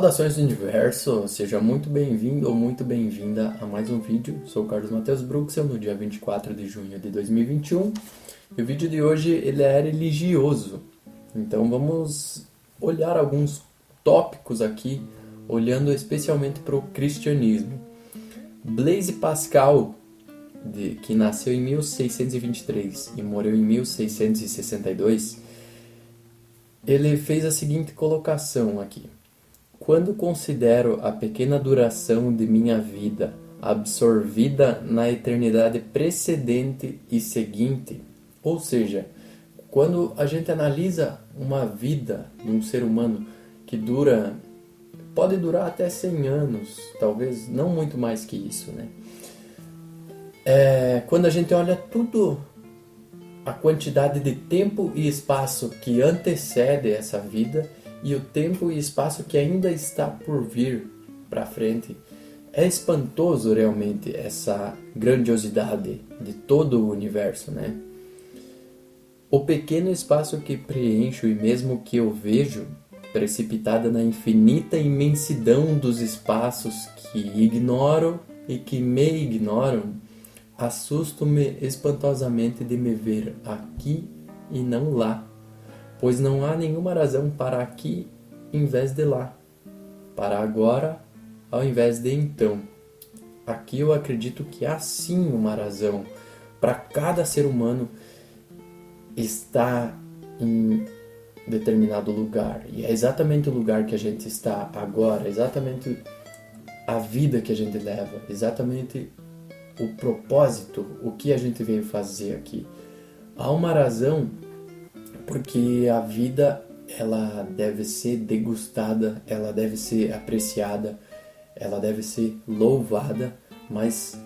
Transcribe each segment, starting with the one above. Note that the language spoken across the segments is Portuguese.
Saudações do universo, seja muito bem-vindo ou muito bem-vinda a mais um vídeo. Sou o Carlos Matheus Bruxel, no dia 24 de junho de 2021. E o vídeo de hoje ele é religioso. Então vamos olhar alguns tópicos aqui, olhando especialmente para o cristianismo. Blaise Pascal, que nasceu em 1623 e morreu em 1662, ele fez a seguinte colocação aqui. Quando considero a pequena duração de minha vida absorvida na eternidade precedente e seguinte, ou seja, quando a gente analisa uma vida de um ser humano que pode durar até 100 anos, talvez não muito mais que isso, né? Quando a gente olha tudo, a quantidade de tempo e espaço que antecede essa vida e o tempo e espaço que ainda está por vir para frente, é espantoso realmente essa grandiosidade de todo o universo, né? O pequeno espaço que preencho e mesmo que eu vejo, precipitada na infinita imensidão dos espaços que ignoro e que me ignoram, assusto-me espantosamente de me ver aqui e não lá, pois não há nenhuma razão para aqui em vez de lá, para agora ao invés de então. Aqui eu acredito que há sim uma razão para cada ser humano estar em determinado lugar. E é exatamente o lugar que a gente está agora, exatamente a vida que a gente leva, exatamente o propósito, o que a gente veio fazer aqui. Há uma razão porque a vida ela deve ser degustada, ela deve ser apreciada, ela deve ser louvada, mas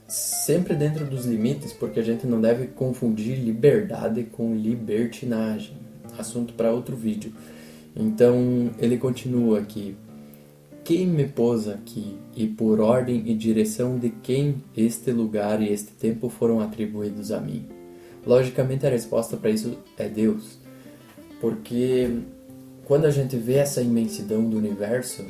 sempre dentro dos limites, porque a gente não deve confundir liberdade com libertinagem. Assunto para outro vídeo. Então ele continua aqui. Quem me pôs aqui e por ordem e direção de quem este lugar e este tempo foram atribuídos a mim? Logicamente a resposta para isso é Deus, porque quando a gente vê essa imensidão do universo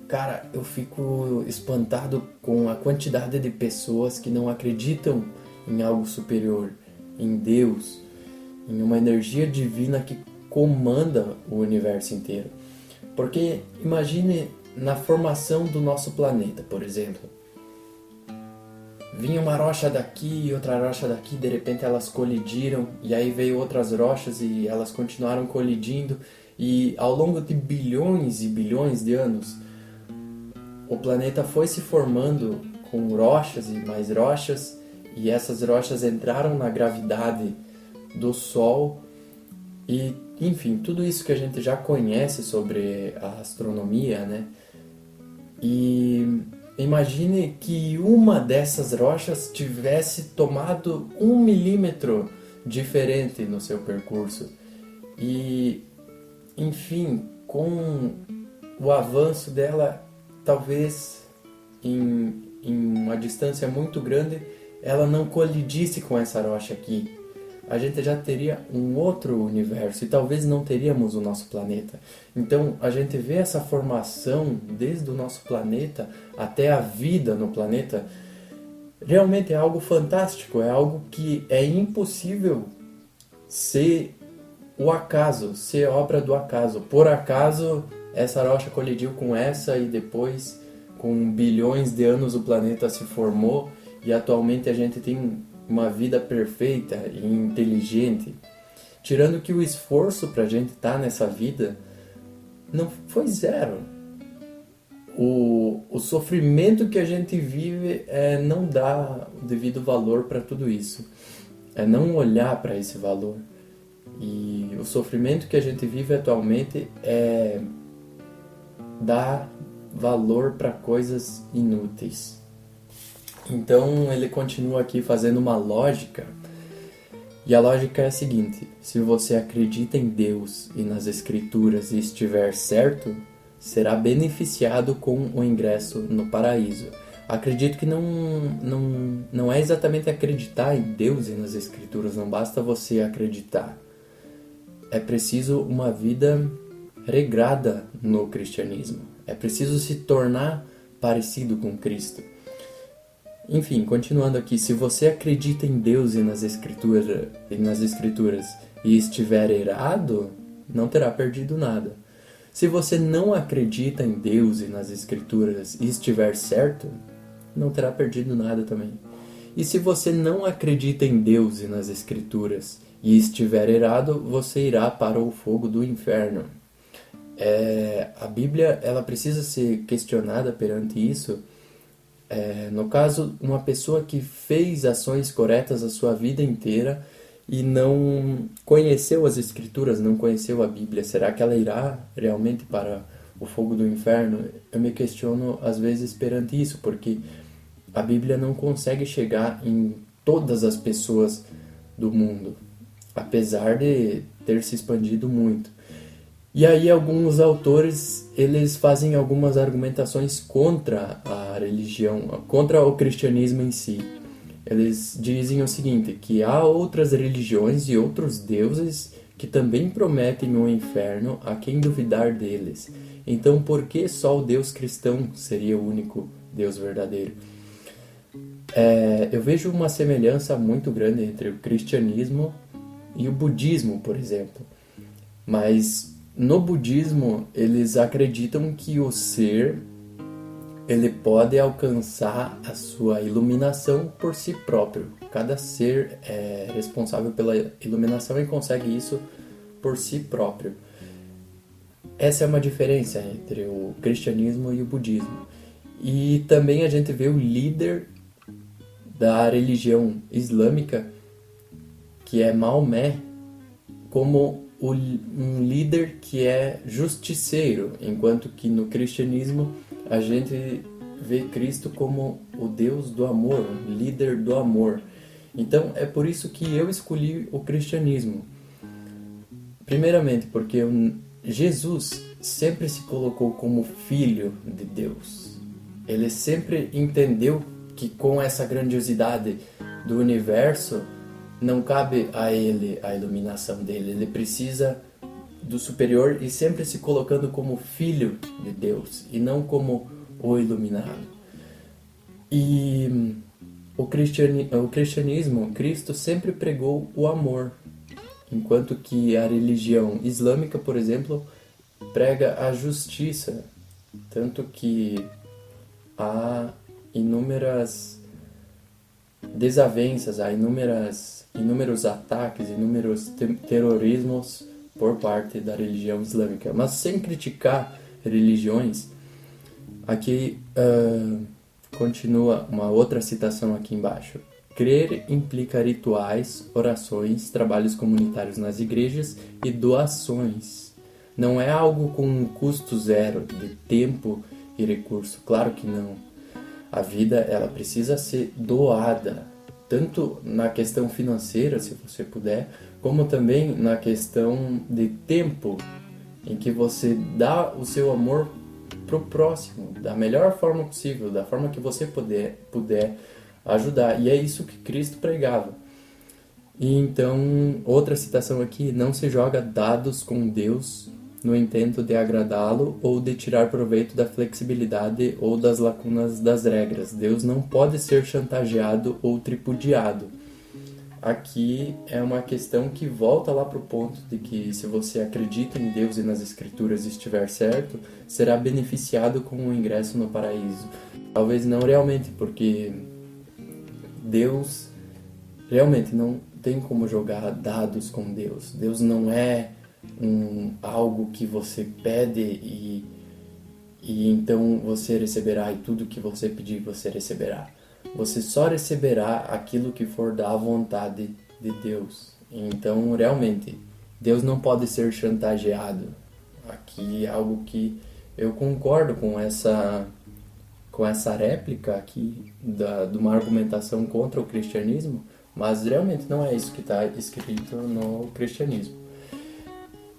cara, eu fico espantado com a quantidade de pessoas que não acreditam em algo superior, em Deus, em uma energia divina que comanda o universo inteiro. Porque imagine na formação do nosso planeta, por exemplo. Vinha uma rocha daqui e outra rocha daqui, de repente elas colidiram, e aí veio outras rochas e elas continuaram colidindo, e ao longo de bilhões e bilhões de anos, o planeta foi se formando com rochas e mais rochas, e essas rochas entraram na gravidade do Sol, e enfim, tudo isso que a gente já conhece sobre a astronomia, né? E imagine que uma dessas rochas tivesse tomado 1 milímetro diferente no seu percurso. E, enfim, com o avanço dela, talvez em uma distância muito grande, ela não colidisse com essa rocha aqui. A gente já teria um outro universo e talvez não teríamos o nosso planeta. Então a gente vê essa formação desde o nosso planeta até a vida no planeta. Realmente é algo fantástico, é algo que é impossível ser o acaso, ser obra do acaso. Por acaso essa rocha colidiu com essa e depois, com bilhões de anos, o planeta se formou e atualmente a gente tem uma vida perfeita e inteligente, tirando que o esforço para a gente estar nessa vida não foi zero. O sofrimento que a gente vive não dá o devido valor para tudo isso, é não olhar para esse valor. E o sofrimento que a gente vive atualmente é dar valor para coisas inúteis. Então ele continua aqui fazendo uma lógica, e a lógica é a seguinte: se você acredita em Deus e nas Escrituras e estiver certo, será beneficiado com o ingresso no paraíso. Acredito que não é exatamente acreditar em Deus e nas Escrituras, não basta você acreditar. É preciso uma vida regrada no cristianismo. É preciso se tornar parecido com Cristo. Enfim, continuando aqui, se você acredita em Deus e nas escrituras e estiver errado, não terá perdido nada. Se você não acredita em Deus e nas escrituras e estiver certo, não terá perdido nada também. E se você não acredita em Deus e nas escrituras e estiver errado, você irá para o fogo do inferno. A Bíblia ela precisa ser questionada perante isso. No caso, uma pessoa que fez ações corretas a sua vida inteira e não conheceu as Escrituras, não conheceu a Bíblia, será que ela irá realmente para o fogo do inferno? Eu me questiono às vezes perante isso, porque a Bíblia não consegue chegar em todas as pessoas do mundo, apesar de ter se expandido muito. E aí alguns autores, eles fazem algumas argumentações contra a religião, contra o cristianismo em si. Eles dizem o seguinte, que há outras religiões e outros deuses que também prometem o inferno a quem duvidar deles. Então por que só o Deus cristão seria o único Deus verdadeiro? Eu vejo uma semelhança muito grande entre o cristianismo e o budismo, por exemplo. Mas no budismo, eles acreditam que o ser ele pode alcançar a sua iluminação por si próprio. Cada ser é responsável pela iluminação e consegue isso por si próprio. Essa é uma diferença entre o cristianismo e o budismo. E também a gente vê o líder da religião islâmica, que é Maomé, como um líder que é justiceiro, enquanto que no cristianismo a gente vê Cristo como o Deus do amor, o líder do amor. Então é por isso que eu escolhi o cristianismo. Primeiramente porque Jesus sempre se colocou como filho de Deus. Ele sempre entendeu que com essa grandiosidade do universo não cabe a ele a iluminação dele. Ele precisa do superior e sempre se colocando como filho de Deus e não como o iluminado. E o cristianismo, Cristo sempre pregou o amor, enquanto que a religião islâmica, por exemplo, prega a justiça, tanto que há inúmeras desavenças, há inúmeros ataques, inúmeros terrorismos por parte da religião islâmica. Mas sem criticar religiões, aqui continua uma outra citação aqui embaixo. Crer implica rituais, orações, trabalhos comunitários nas igrejas e doações. Não é algo com um custo zero de tempo e recurso, claro que não. A vida ela precisa ser doada, tanto na questão financeira, se você puder, como também na questão de tempo, em que você dá o seu amor pro próximo, da melhor forma possível, da forma que você puder ajudar. E é isso que Cristo pregava. E então, outra citação aqui, não se joga dados com Deus no intento de agradá-lo ou de tirar proveito da flexibilidade ou das lacunas das regras. Deus não pode ser chantageado ou tripudiado. Aqui é uma questão que volta lá para o ponto de que se você acredita em Deus e nas Escrituras e estiver certo, será beneficiado com o ingresso no paraíso. Talvez não realmente, porque Deus realmente não tem como jogar dados com Deus. Deus não é algo que você pede e então você receberá, e tudo que você pedir você receberá. Você só receberá aquilo que for da vontade de Deus. Então, realmente, Deus não pode ser chantageado. Aqui é algo que eu concordo com essa réplica aqui de uma argumentação contra o cristianismo, mas realmente não é isso que está escrito no cristianismo.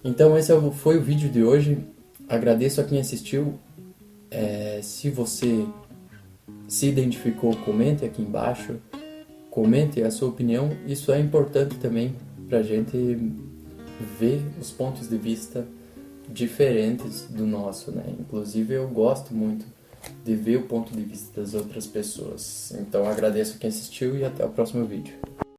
Então esse foi o vídeo de hoje. Agradeço a quem assistiu. Se você se identificou, comente aqui embaixo. Comente a sua opinião. Isso é importante também para a gente ver os pontos de vista diferentes do nosso, né? Inclusive eu gosto muito de ver o ponto de vista das outras pessoas. Então agradeço quem assistiu e até o próximo vídeo.